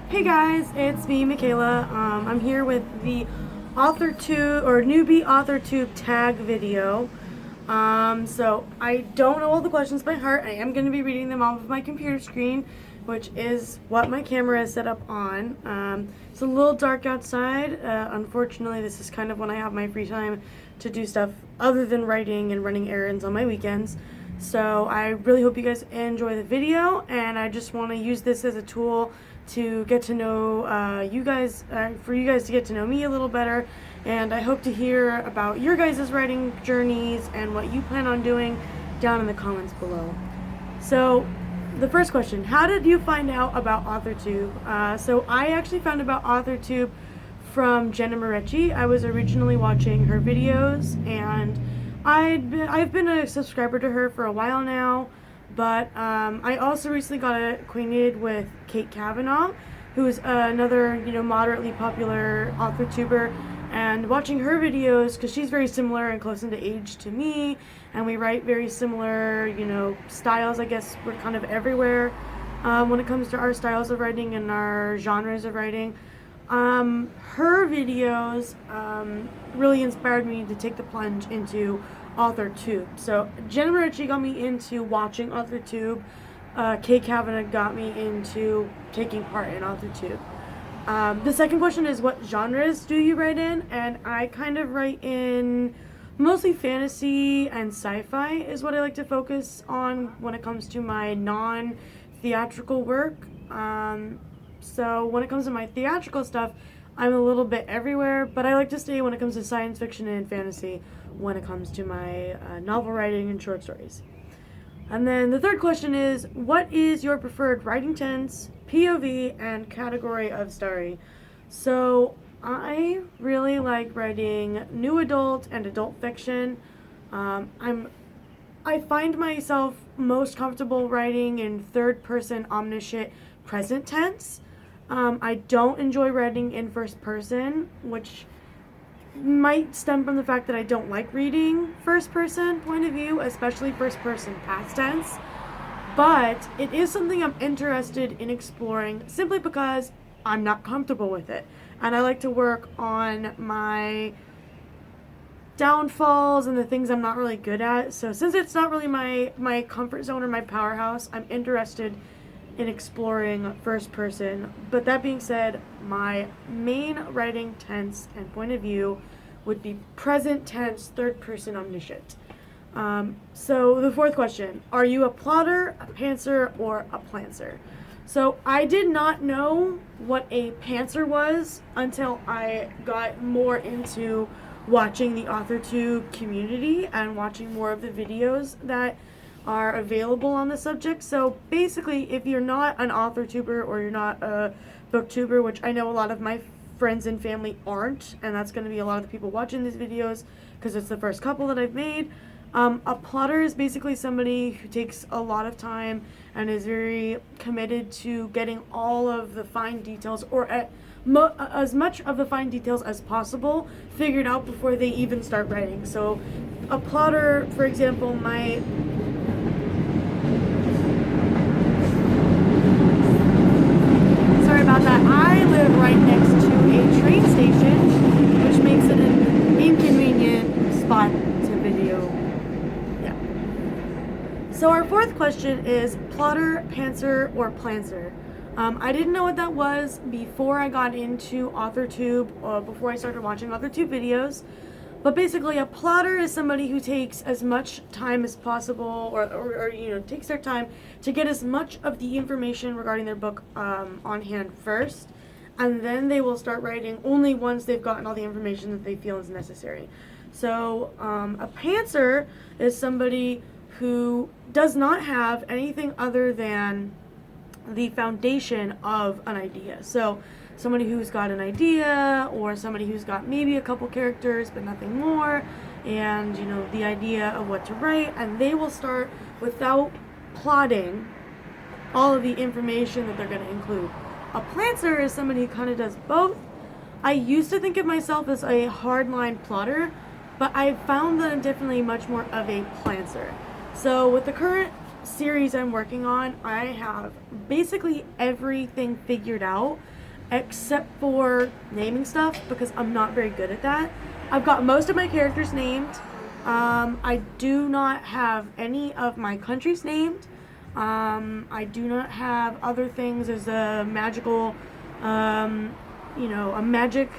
Hey guys, it's me, Michaela. I'm here with the Authortube or Newbie Authortube tag video. So I don't know all the questions by heart. I am going to be reading them off of my computer screen, which is what my camera is set up on. It's a little dark outside. Unfortunately, this is kind of when I have my free time to do stuff other than writing and running errands on my weekends. So I really hope you guys enjoy the video, and I just want to use this as a tool to get to know you guys, for you guys to get to know me a little better, and I hope to hear about your guys' writing journeys and what you plan on doing down in the comments below. So the first question, how did you find out about Authortube? So I actually found about Authortube from Jenna Moretti. I was originally watching her videos, and I've been a subscriber to her for a while now. But I also recently got acquainted with Kate Kavanaugh, who's another, moderately popular author-tuber, and watching her videos, because she's very similar and close into age to me, and we write very similar, styles. I guess we're kind of everywhere when it comes to our styles of writing and our genres of writing. Her videos really inspired me to take the plunge into Authortube. So Jenna Moretti got me into watching Authortube. Kate Kavanaugh got me into taking part in Authortube. The second question is, what genres do you write in? And I kind of write in mostly fantasy and sci-fi is what I like to focus on when it comes to my non-theatrical work. So when it comes to my theatrical stuff, I'm a little bit everywhere, but I like to stay when it comes to science fiction and fantasy when it comes to my novel writing and short stories. And then the third question is, what is your preferred writing tense, POV, and category of story? So I really like writing new adult and adult fiction. I find myself most comfortable writing in third-person omniscient present tense. I don't enjoy writing in first person, which might stem from the fact that I don't like reading first person point of view, especially first person past tense. But it is something I'm interested in exploring simply because I'm not comfortable with it. And I like to work on my downfalls and the things I'm not really good at. So since it's not really my comfort zone or my powerhouse, I'm interested in exploring first person. But that being said, my main writing tense and point of view would be present tense, third person omniscient. So the fourth question, are you a plotter, a pantser, or a plancer? So I did not know what a pantser was until I got more into watching the Authortube community and watching more of the videos that are available on the subject. So basically, if you're not an author-tuber or you're not a booktuber, which I know a lot of my friends and family aren't, and that's going to be a lot of the people watching these videos because it's the first couple that I've made. A plotter is basically somebody who takes a lot of time and is very committed to getting all of the fine details, or as much of the fine details as possible, figured out before they even start writing. So a plotter, for example, Sorry about that. I live right next to a train station, which makes it an inconvenient spot to video. Yeah. So our fourth question is plotter, pantser, or plancer. I didn't know what that was before I got into Authortube, or before I started watching Authortube videos. But basically, a plotter is somebody who takes as much time as possible, or takes their time to get as much of the information regarding their book on hand first, and then they will start writing only once they've gotten all the information that they feel is necessary. So a pantser is somebody who does not have anything other than the foundation of an idea. So somebody who's got an idea, or somebody who's got maybe a couple characters but nothing more, and the idea of what to write, and they will start without plotting all of the information that they're going to include. A plancer is somebody who kind of does both. I used to think of myself as a hardline plotter, but I found that I'm definitely much more of a plancer. So with the current series I'm working on, I have basically everything figured out except for naming stuff because I'm not very good at that. I've got most of my characters named. I do not have any of my countries named. I do not have other things as a magical, a magic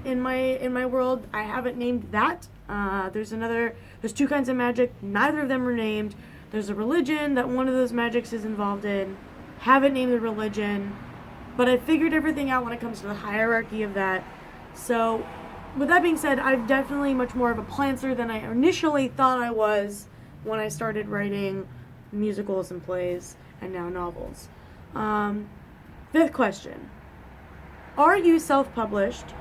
in my world. I haven't named that. There's two kinds of magic. Neither of them are named. There's a religion that one of those magics is involved in. Haven't named the religion, but I figured everything out when it comes to the hierarchy of that. So, with that being said, I'm definitely much more of a planter than I initially thought I was when I started writing musicals and plays and now novels. Fifth question. Are you self-published?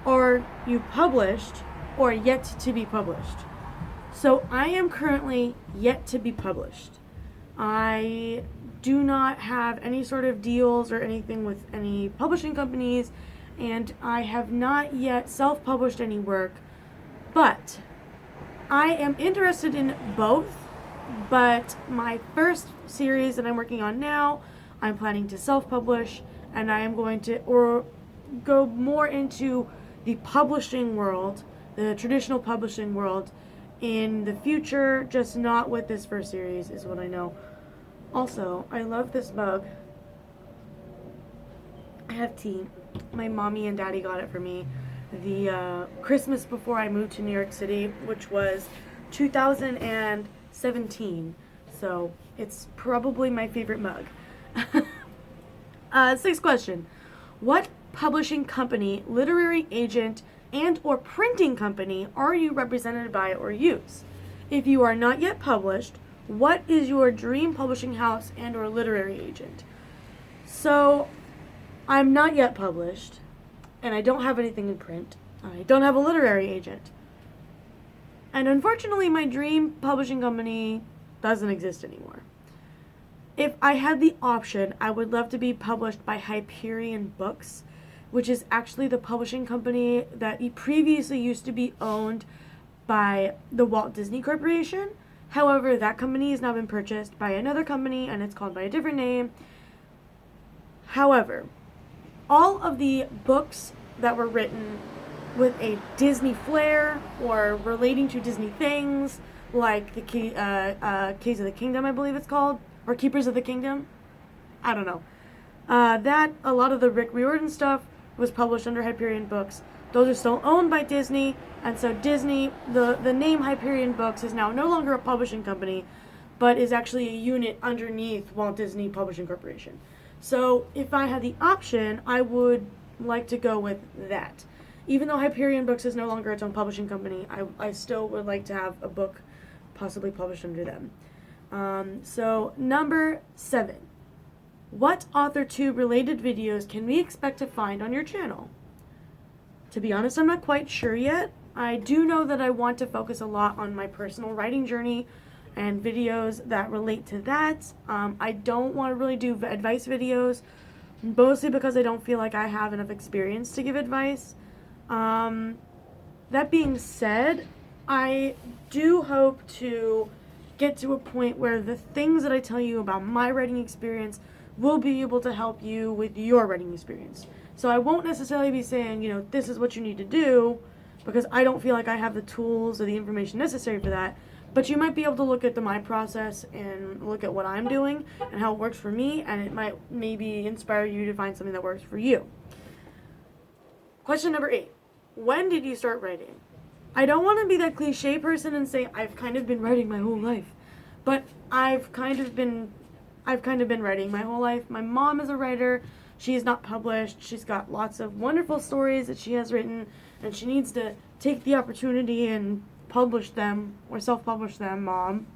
Are you published? Or yet to be published? So I am currently yet to be published. I do not have any sort of deals or anything with any publishing companies, and I have not yet self-published any work, but I am interested in both. But my first series that I'm working on now, I'm planning to self-publish, and I am going to go more into the publishing world, the traditional publishing world, in the future, just not with this first series, is what I know. Also, I love this mug. I have tea. My mommy and daddy got it for me the Christmas before I moved to New York City, which was 2017. So it's probably my favorite mug. Sixth question. What publishing company, literary agent, and or printing company are you represented by or use? If you are not yet published, what is your dream publishing house and or literary agent? So, I'm not yet published, and I don't have anything in print. I don't have a literary agent. And unfortunately, my dream publishing company doesn't exist anymore. If I had the option, I would love to be published by Hyperion Books, which is actually the publishing company that previously used to be owned by the Walt Disney Corporation. However, that company has now been purchased by another company, and it's called by a different name. However, all of the books that were written with a Disney flair or relating to Disney things, like the Keys of the Kingdom, I believe it's called, or Keepers of the Kingdom, I don't know. That, a lot of the Rick Riordan stuff was published under Hyperion Books. Those are still owned by Disney, and so Disney, the name Hyperion Books is now no longer a publishing company, but is actually a unit underneath Walt Disney Publishing Corporation. So if I had the option, I would like to go with that. Even though Hyperion Books is no longer its own publishing company, I still would like to have a book possibly published under them. So number 7. What Authortube related videos can we expect to find on your channel? To be honest, I'm not quite sure yet. I do know that I want to focus a lot on my personal writing journey and videos that relate to that. I don't want to really do advice videos, mostly because I don't feel like I have enough experience to give advice. That being said, I do hope to get to a point where the things that I tell you about my writing experience will be able to help you with your writing experience. So I won't necessarily be saying, this is what you need to do, because I don't feel like I have the tools or the information necessary for that. But you might be able to look at my process and look at what I'm doing and how it works for me, and it might maybe inspire you to find something that works for you. Question number 8. When did you start writing? I don't want to be that cliche person and say I've kind of been writing my whole life, but I've kind of been writing my whole life. My mom is a writer. She is not published. She's got lots of wonderful stories that she has written, and she needs to take the opportunity and publish them or self-publish them, Mom.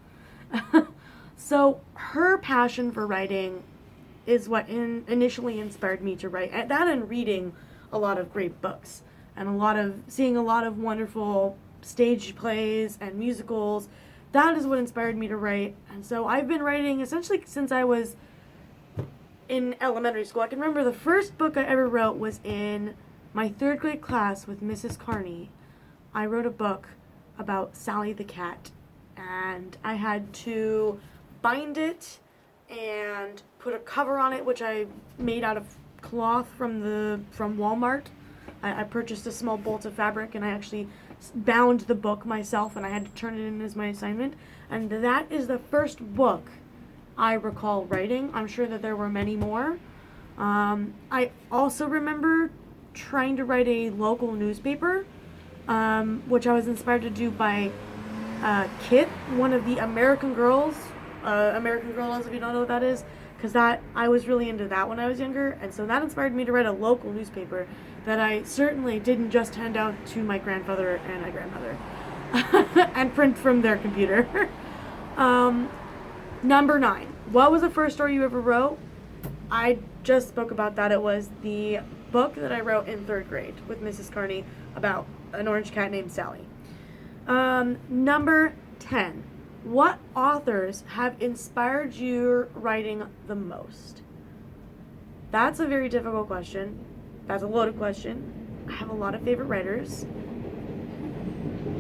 So her passion for writing is what initially inspired me to write. That and reading a lot of great books and seeing a lot of wonderful stage plays and musicals. That is what inspired me to write. And so I've been writing essentially since I was in elementary school. I can remember the first book I ever wrote was in my 3rd grade class with Mrs. Carney. I wrote a book about Sally the cat, and I had to bind it and put a cover on it, which I made out of cloth from Walmart. I purchased a small bolt of fabric, and I actually bound the book myself, and I had to turn it in as my assignment. And that is the first book I recall writing. I'm sure that there were many more. I also remember trying to write a local newspaper, which I was inspired to do by Kit, one of the American Girls. American Girls, if you don't know what that is, because I was really into that when I was younger, and so that inspired me to write a local newspaper that I certainly didn't just hand out to my grandfather and my grandmother and print from their computer. Number 9. What was the first story you ever wrote? I just spoke about that. It was the book that I wrote in 3rd grade with Mrs. Carney about an orange cat named Sally. Number 10. What authors have inspired your writing the most? That's a very difficult question. That's a loaded question. I have a lot of favorite writers.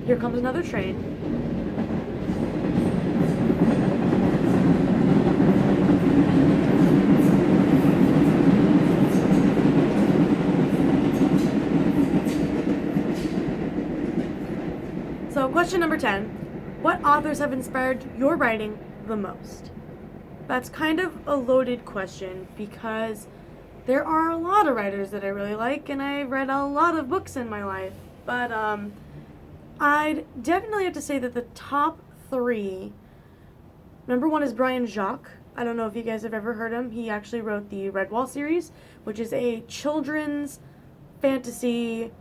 Here comes another train. So, question number 10. What authors have inspired your writing the most? That's kind of a loaded question because there are a lot of writers that I really like, and I've read a lot of books in my life. But I'd definitely have to say that the top 3, number 1 is Brian Jacques. I don't know if you guys have ever heard him. He actually wrote the Redwall series, which is a children's fantasy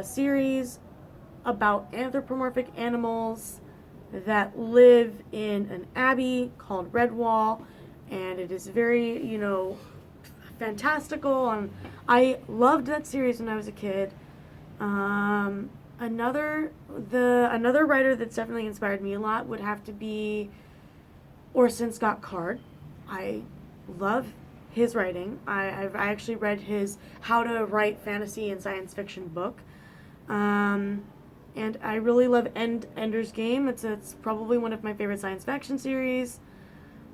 series about anthropomorphic animals that live in an abbey called Redwall, and it is very, fantastical, and I loved that series when I was a kid. Another writer that's definitely inspired me a lot would have to be Orson Scott Card. I love his writing. I actually read his How to Write Fantasy and Science Fiction book. And I really love Ender's Game. It's probably one of my favorite science fiction series.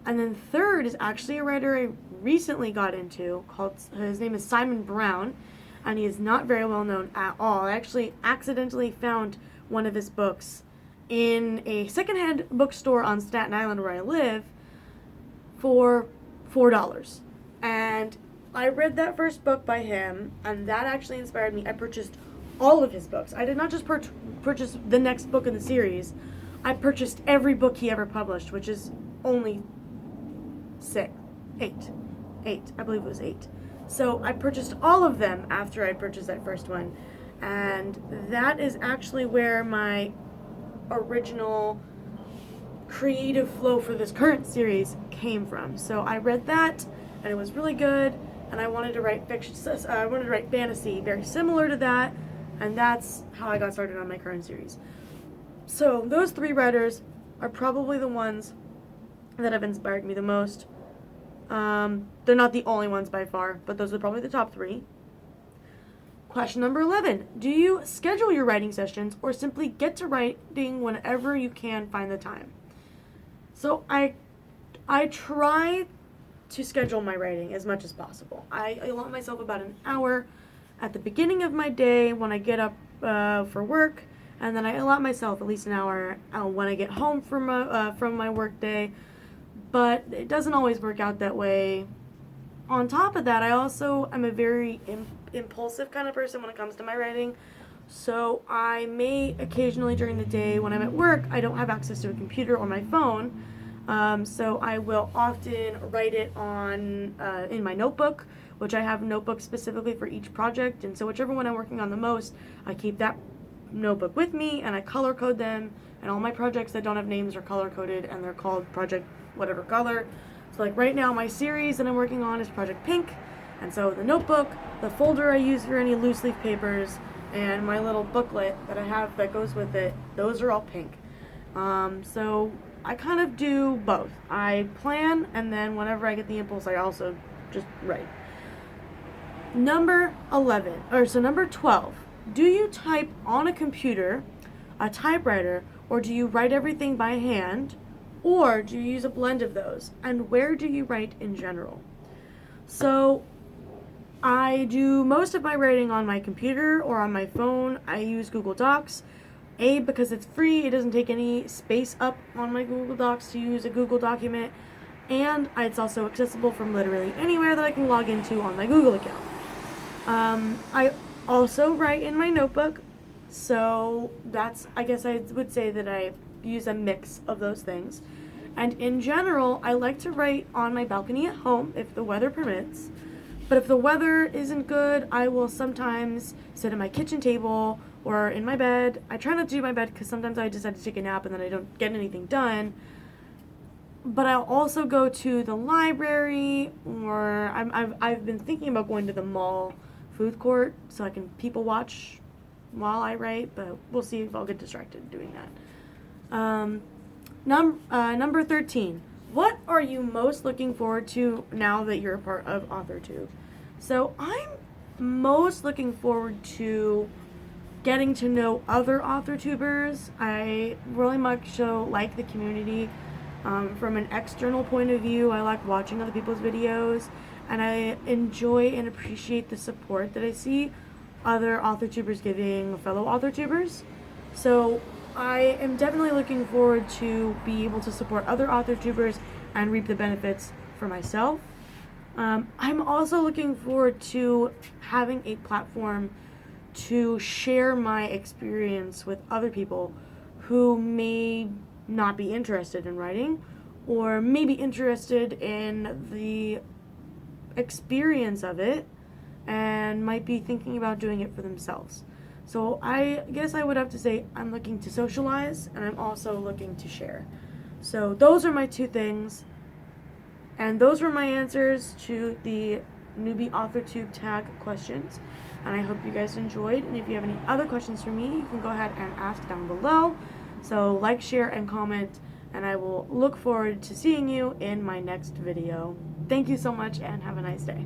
And then 3rd is actually a writer I recently got into his name is Simon Brown, and he is not very well known at all. I actually accidentally found one of his books in a secondhand bookstore on Staten Island where I live for $4. And I read that first book by him, and that actually inspired me. I purchased all of his books. I did not just purchase the next book in the series. I purchased every book he ever published, which is only 8. I believe it was 8. So I purchased all of them after I purchased that first one. And that is actually where my original creative flow for this current series came from. So I read that, and it was really good, and I wanted to write fiction. I wanted to write fantasy very similar to that, and that's how I got started on my current series. So those 3 writers are probably the ones that have inspired me the most. They're not the only ones by far, but those are probably the top 3. Question number 11. Do you schedule your writing sessions or simply get to writing whenever you can find the time? So I try to schedule my writing as much as possible. I allot myself about an hour at the beginning of my day when I get up for work, and then I allot myself at least an hour when I get home from my work day. But it doesn't always work out that way. On top of that, I also am a very impulsive kind of person when it comes to my writing. So I may occasionally during the day when I'm at work, I don't have access to a computer or my phone. So I will often write it on in my notebook, which I have notebooks specifically for each project. And so whichever one I'm working on the most, I keep that notebook with me and I color code them. And all my projects that don't have names are color coded, and they're called Project whatever color. So like right now my series that I'm working on is Project Pink, and so the notebook, the folder I use for any loose leaf papers, and my little booklet that I have that goes with it, those are all pink. So I kind of do both. I plan, and then whenever I get the impulse I also just write. Number 12. Do you type on a computer, a typewriter, or do you write everything by hand, Or do you use a blend of those? And where do you write in general? So I do most of my writing on my computer or on my phone. I use Google Docs. Because it's free, it doesn't take any space up on my Google Docs to use a Google document. And it's also accessible from literally anywhere that I can log into on my Google account. I also write in my notebook. So I guess I would say that I use a mix of those things. And in general, I like to write on my balcony at home if the weather permits. But if the weather isn't good, I will sometimes sit at my kitchen table or in my bed. I try not to do my bed because sometimes I decide to take a nap and then I don't get anything done. But I'll also go to the library, or I've been thinking about going to the mall food court so I can people watch while I write, but we'll see if I'll get distracted doing that. Number 13. What are you most looking forward to now that you're a part of Authortube? So I'm most looking forward to getting to know other Authortubers. I really much so like the community. From an external point of view, I like watching other people's videos, and I enjoy and appreciate the support that I see other Authortubers giving fellow Authortubers. So I am definitely looking forward to be able to support other Authortubers and reap the benefits for myself. I'm also looking forward to having a platform to share my experience with other people who may not be interested in writing, or may be interested in the experience of it and might be thinking about doing it for themselves. So I guess I would have to say I'm looking to socialize, and I'm also looking to share. So those are my two things, and those were my answers to the Newbie Authortube tag questions. And I hope you guys enjoyed, and if you have any other questions for me, you can go ahead and ask down below. So like, share, and comment, and I will look forward to seeing you in my next video. Thank you so much, and have a nice day.